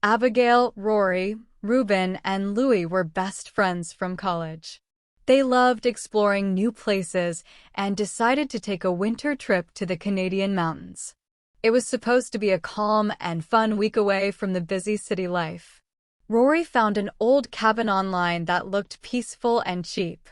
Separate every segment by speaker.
Speaker 1: Abigail, Rory, Reuben, and Louie were best friends from college. They loved exploring new places and decided to take a winter trip to the Canadian mountains. It was supposed to be a calm and fun week away from the busy city life. Rory found an old cabin online that looked peaceful and cheap.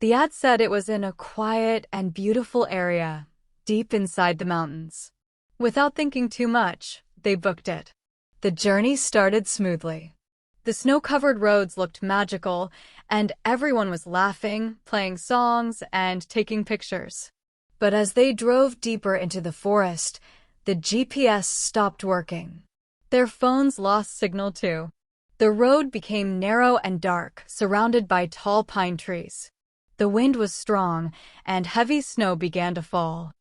Speaker 1: The ad said it was in a quiet and beautiful area, deep inside the mountains. Without thinking too much, they booked it. The journey started smoothly. The snow-covered roads looked magical, and everyone was laughing, playing songs, and taking pictures. But as they drove deeper into the forest, the GPS stopped working. Their phones lost signal too. The road became narrow and dark, surrounded by tall pine trees. The wind was strong, and heavy snow began to fall.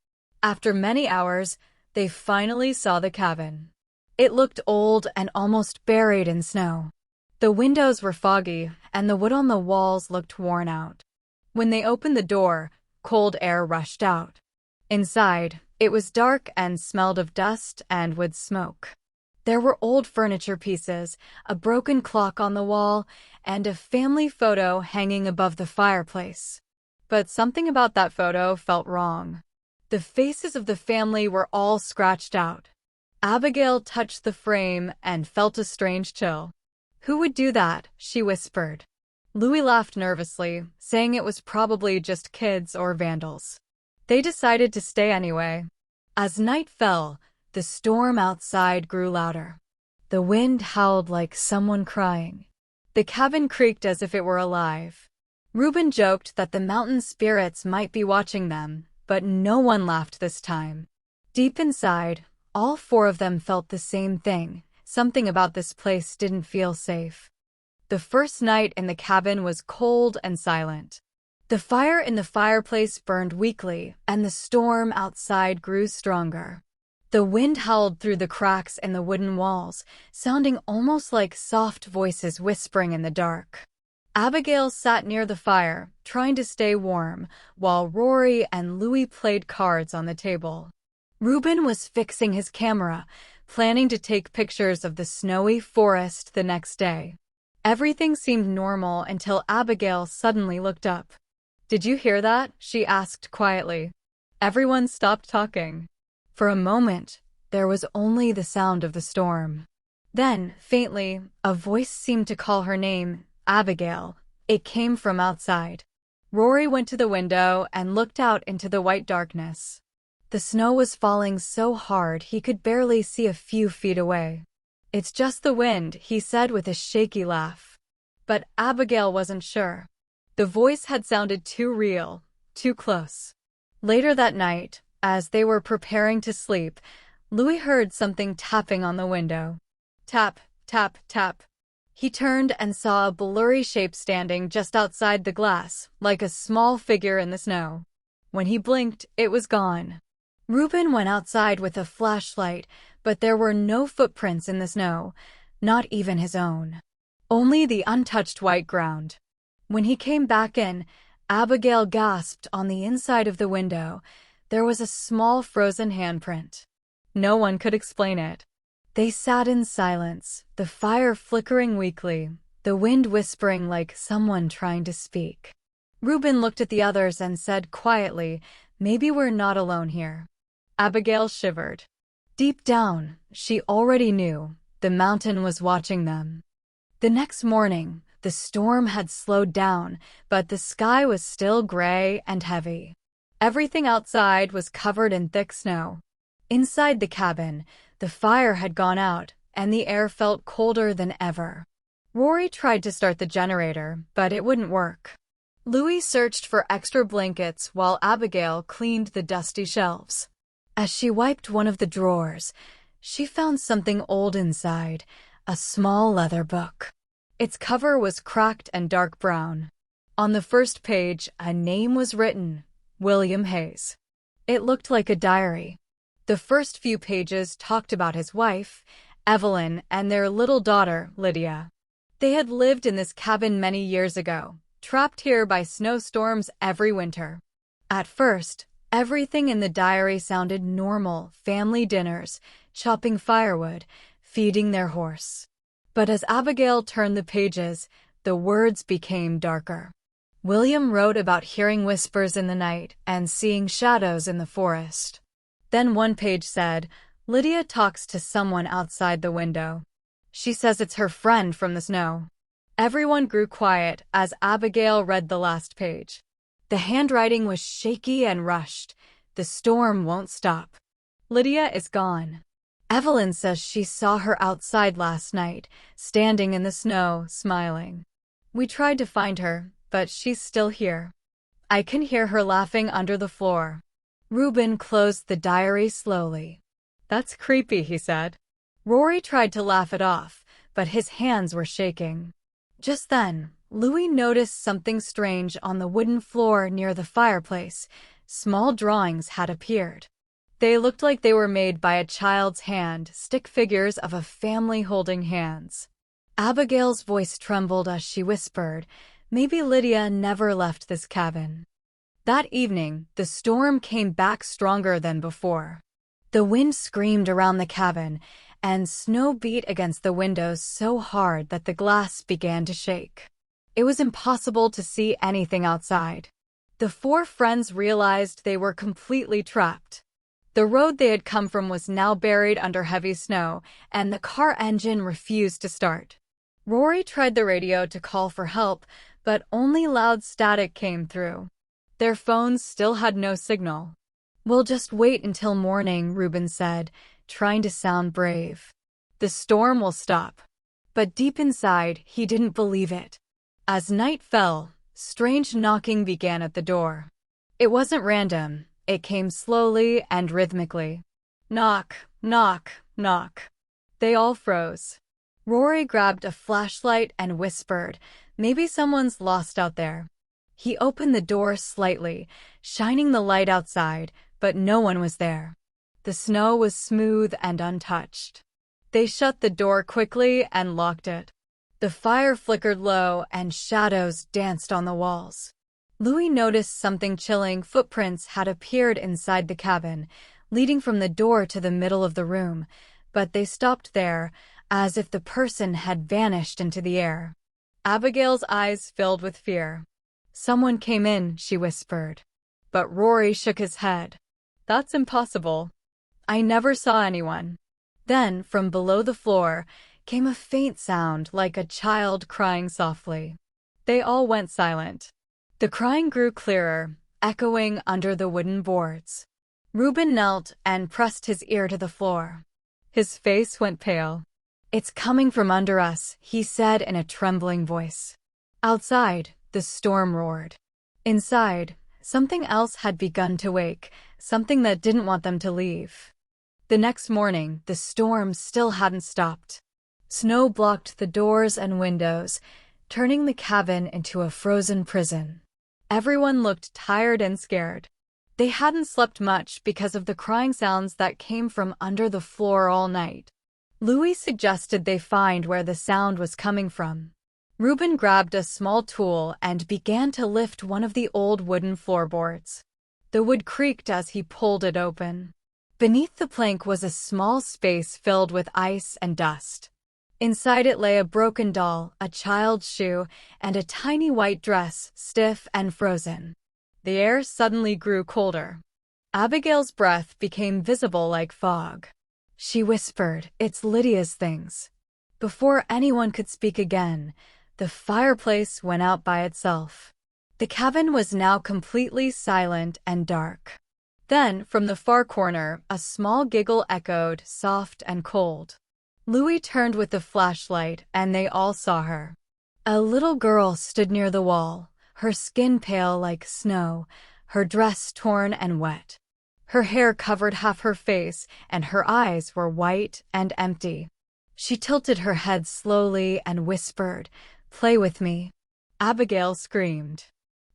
Speaker 1: After many hours, they finally saw the cabin. It looked old and almost buried in snow. The windows were foggy, and the wood on the walls looked worn out. When they opened the door, cold air rushed out. Inside, it was dark and smelled of dust and wood smoke. There were old furniture pieces, a broken clock on the wall, and a family photo hanging above the fireplace. But something about that photo felt wrong. The faces of the family were all scratched out. Abigail touched the frame and felt a strange chill. "Who would do that?" she whispered. Louie laughed nervously, saying it was probably just kids or vandals. They decided to stay anyway. As night fell, the storm outside grew louder. The wind howled like someone crying. The cabin creaked as if it were alive. Reuben joked that the mountain spirits might be watching them, but no one laughed this time. Deep inside, all four of them felt the same thing. Something about this place didn't feel safe. The first night in the cabin was cold and silent. The fire in the fireplace burned weakly, and the storm outside grew stronger. The wind howled through the cracks in the wooden walls, sounding almost like soft voices whispering in the dark. Abigail sat near the fire, trying to stay warm, while Rory and Louie played cards on the table. Reuben was fixing his camera, planning to take pictures of the snowy forest the next day. Everything seemed normal until Abigail suddenly looked up. "Did you hear that?" she asked quietly. Everyone stopped talking. For a moment, there was only the sound of the storm. Then, faintly, a voice seemed to call her name, Abigail. It came from outside. Rory went to the window and looked out into the white darkness. The snow was falling so hard he could barely see a few feet away. "It's just the wind," he said with a shaky laugh. But Abigail wasn't sure. The voice had sounded too real, too close. Later that night, as they were preparing to sleep, Louie heard something tapping on the window. Tap, tap, tap. He turned and saw a blurry shape standing just outside the glass, like a small figure in the snow. When he blinked, it was gone. Reuben went outside with a flashlight, but there were no footprints in the snow, not even his own. Only the untouched white ground. When he came back in, Abigail gasped. On the inside of the window, there was a small frozen handprint. No one could explain it. They sat in silence, the fire flickering weakly, the wind whispering like someone trying to speak. Reuben looked at the others and said quietly, "Maybe we're not alone here." Abigail shivered. Deep down, she already knew the mountain was watching them. The next morning, the storm had slowed down, but the sky was still gray and heavy. Everything outside was covered in thick snow. Inside the cabin, the fire had gone out, and the air felt colder than ever. Rory tried to start the generator, but it wouldn't work. Louie searched for extra blankets while Abigail cleaned the dusty shelves. As she wiped one of the drawers, she found something old inside, a small leather book. Its cover was cracked and dark brown. On the first page, a name was written, William Hayes. It looked like a diary. The first few pages talked about his wife, Evelyn, and their little daughter, Lydia. They had lived in this cabin many years ago, trapped here by snowstorms every winter. At first, everything in the diary sounded normal: family dinners, chopping firewood, feeding their horse. But as Abigail turned the pages, the words became darker. William wrote about hearing whispers in the night and seeing shadows in the forest. Then one page said, Lydia talks to someone outside the window. She says it's her friend from the snow. Everyone grew quiet as Abigail read the last page. The handwriting was shaky and rushed. The storm won't stop. Lydia is gone. Evelyn says she saw her outside last night, standing in the snow, smiling. We tried to find her, but she's still here. I can hear her laughing under the floor. Reuben closed the diary slowly. That's creepy, he said. Rory tried to laugh it off, but his hands were shaking. Just then, Louie noticed something strange on the wooden floor near the fireplace. Small drawings had appeared. They looked like they were made by a child's hand, stick figures of a family holding hands. Abigail's voice trembled as she whispered, maybe Lydia never left this cabin. That evening, the storm came back stronger than before. The wind screamed around the cabin, and snow beat against the windows so hard that the glass began to shake. It was impossible to see anything outside. The four friends realized they were completely trapped. The road they had come from was now buried under heavy snow, and the car engine refused to start. Rory tried the radio to call for help, but only loud static came through. Their phones still had no signal. We'll just wait until morning, Reuben said, trying to sound brave. The storm will stop. But deep inside, he didn't believe it. As night fell, strange knocking began at the door. It wasn't random. It came slowly and rhythmically. Knock, knock, knock. They all froze. Rory grabbed a flashlight and whispered, maybe someone's lost out there. He opened the door slightly, shining the light outside, but no one was there. The snow was smooth and untouched. They shut the door quickly and locked it. The fire flickered low and shadows danced on the walls. Louie noticed something chilling. Footprints had appeared inside the cabin, leading from the door to the middle of the room, but they stopped there, as if the person had vanished into the air. Abigail's eyes filled with fear. Someone came in, she whispered. But Rory shook his head. That's impossible. I never saw anyone. Then, from below the floor, came a faint sound like a child crying softly. They all went silent. The crying grew clearer, echoing under the wooden boards. Reuben knelt and pressed his ear to the floor. His face went pale. It's coming from under us, he said in a trembling voice. Outside, the storm roared. Inside, something else had begun to wake, something that didn't want them to leave. The next morning, the storm still hadn't stopped. Snow blocked the doors and windows, turning the cabin into a frozen prison. Everyone looked tired and scared. They hadn't slept much because of the crying sounds that came from under the floor all night. Louie suggested they find where the sound was coming from. Reuben grabbed a small tool and began to lift one of the old wooden floorboards. The wood creaked as he pulled it open. Beneath the plank was a small space filled with ice and dust. Inside it lay a broken doll, a child's shoe, and a tiny white dress, stiff and frozen. The air suddenly grew colder. Abigail's breath became visible like fog. She whispered, "It's Lydia's things." Before anyone could speak again, the fireplace went out by itself. The cabin was now completely silent and dark. Then, from the far corner, a small giggle echoed, soft and cold. Louie turned with the flashlight, and they all saw her. A little girl stood near the wall, her skin pale like snow, her dress torn and wet. Her hair covered half her face, and her eyes were white and empty. She tilted her head slowly and whispered, "Play with me." Abigail screamed.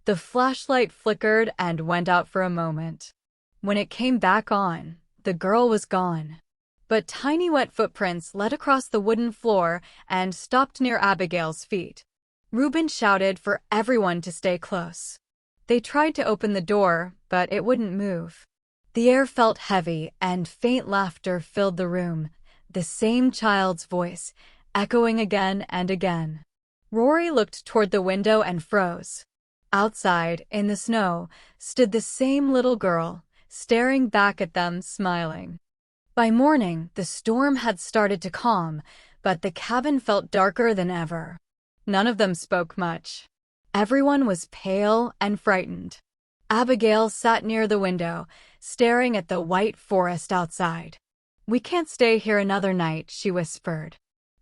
Speaker 1: The flashlight flickered and went out for a moment. When it came back on, the girl was gone. But tiny wet footprints led across the wooden floor and stopped near Abigail's feet. Reuben shouted for everyone to stay close. They tried to open the door, but it wouldn't move. The air felt heavy and faint laughter filled the room, the same child's voice, echoing again and again. Rory looked toward the window and froze. Outside, in the snow, stood the same little girl, staring back at them, smiling. By morning, the storm had started to calm, but the cabin felt darker than ever. None of them spoke much. Everyone was pale and frightened. Abigail sat near the window, staring at the white forest outside. "We can't stay here another night," she whispered.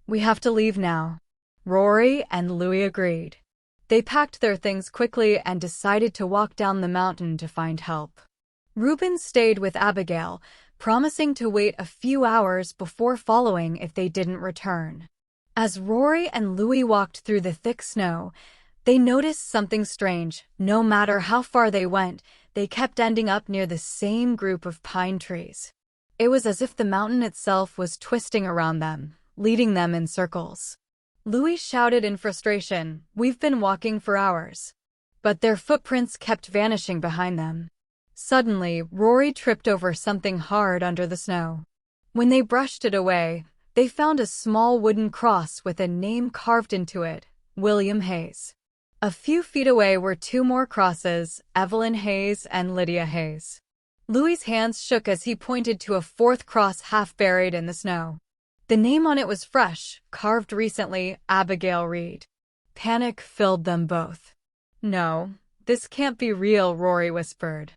Speaker 1: "We have to leave now." Rory and Louie agreed. They packed their things quickly and decided to walk down the mountain to find help. Reuben stayed with Abigail, promising to wait a few hours before following if they didn't return. As Rory and Louie walked through the thick snow, they noticed something strange. No matter how far they went, they kept ending up near the same group of pine trees. It was as if the mountain itself was twisting around them, leading them in circles. Louie shouted in frustration, "We've been walking for hours." But their footprints kept vanishing behind them. Suddenly, Rory tripped over something hard under the snow. When they brushed it away, they found a small wooden cross with a name carved into it, William Hayes. A few feet away were two more crosses, Evelyn Hayes and Lydia Hayes. Louie's hands shook as he pointed to a fourth cross half buried in the snow. The name on it was fresh, carved recently, Abigail Reed. Panic filled them both. "No, this can't be real," Rory whispered.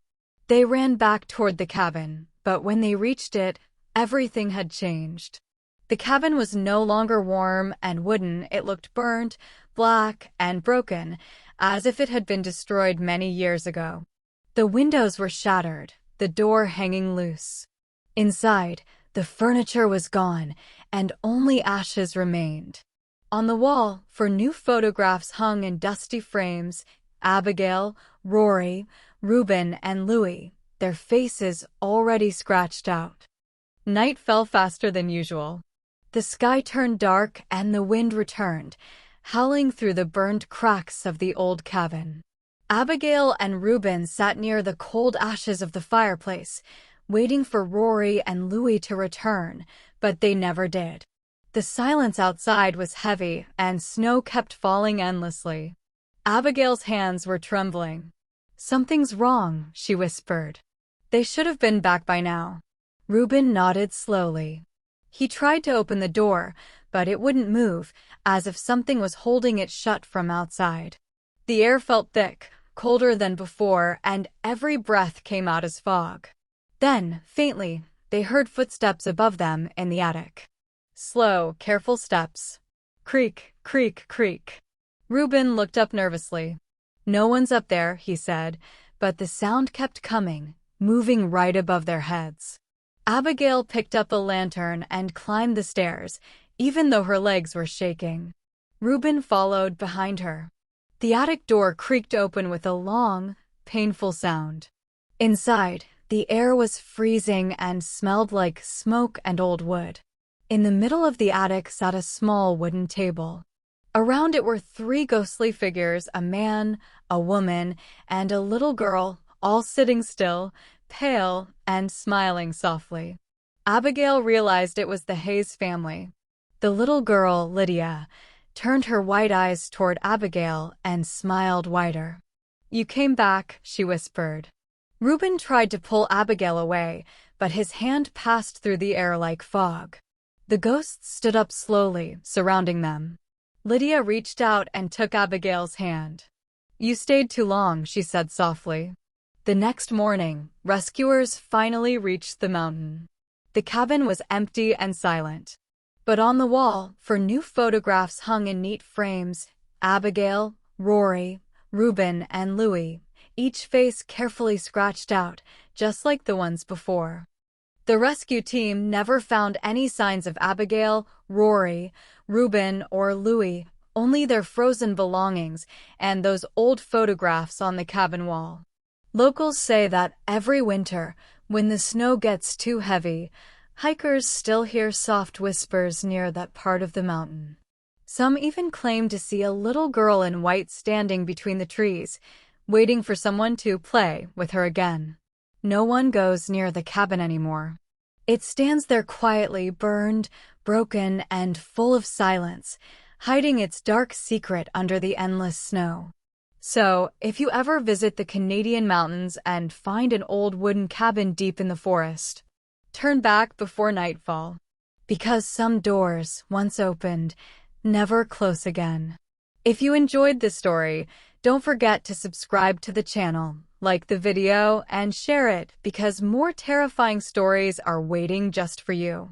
Speaker 1: They ran back toward the cabin, but when they reached it, everything had changed. The cabin was no longer warm and wooden. It looked burnt, black, and broken, as if it had been destroyed many years ago. The windows were shattered, the door hanging loose. Inside, the furniture was gone, and only ashes remained. On the wall, new photographs hung in dusty frames, Abigail, Rory, Reuben, and Louie, their faces already scratched out. Night fell faster than usual. The sky turned dark and the wind returned, howling through the burned cracks of the old cabin. Abigail and Reuben sat near the cold ashes of the fireplace, waiting for Rory and Louie to return, but they never did. The silence outside was heavy, and snow kept falling endlessly. Abigail's hands were trembling. "Something's wrong," she whispered. "They should have been back by now." Reuben nodded slowly. He tried to open the door, but it wouldn't move, as if something was holding it shut from outside. The air felt thick, colder than before, and every breath came out as fog. Then, faintly, they heard footsteps above them in the attic. Slow, careful steps. Creak, creak, creak. Reuben looked up nervously. "No one's up there," he said, but the sound kept coming, moving right above their heads. Abigail picked up a lantern and climbed the stairs, even though her legs were shaking. Reuben followed behind her. The attic door creaked open with a long, painful sound. Inside, the air was freezing and smelled like smoke and old wood. In the middle of the attic sat a small wooden table. Around it were three ghostly figures, a man, a woman, and a little girl, all sitting still, pale, and smiling softly. Abigail realized it was the Hayes family. The little girl, Lydia, turned her white eyes toward Abigail and smiled wider. "You came back," she whispered. Reuben tried to pull Abigail away, but his hand passed through the air like fog. The ghosts stood up slowly, surrounding them. Lydia reached out and took Abigail's hand. "You stayed too long," she said softly. The next morning, rescuers finally reached the mountain. The cabin was empty and silent. But on the wall, new photographs hung in neat frames, Abigail, Rory, Reuben, and Louie, each face carefully scratched out, just like the ones before. The rescue team never found any signs of Abigail, Rory, Reuben, or Louie, only their frozen belongings and those old photographs on the cabin wall. Locals say that every winter, when the snow gets too heavy, hikers still hear soft whispers near that part of the mountain. Some even claim to see a little girl in white standing between the trees, waiting for someone to play with her again. No one goes near the cabin anymore. It stands there quietly, burned, broken, and full of silence, hiding its dark secret under the endless snow. So, if you ever visit the Canadian mountains and find an old wooden cabin deep in the forest, turn back before nightfall, because some doors, once opened, never close again. If you enjoyed this story, don't forget to subscribe to the channel, like the video, and share it because more terrifying stories are waiting just for you.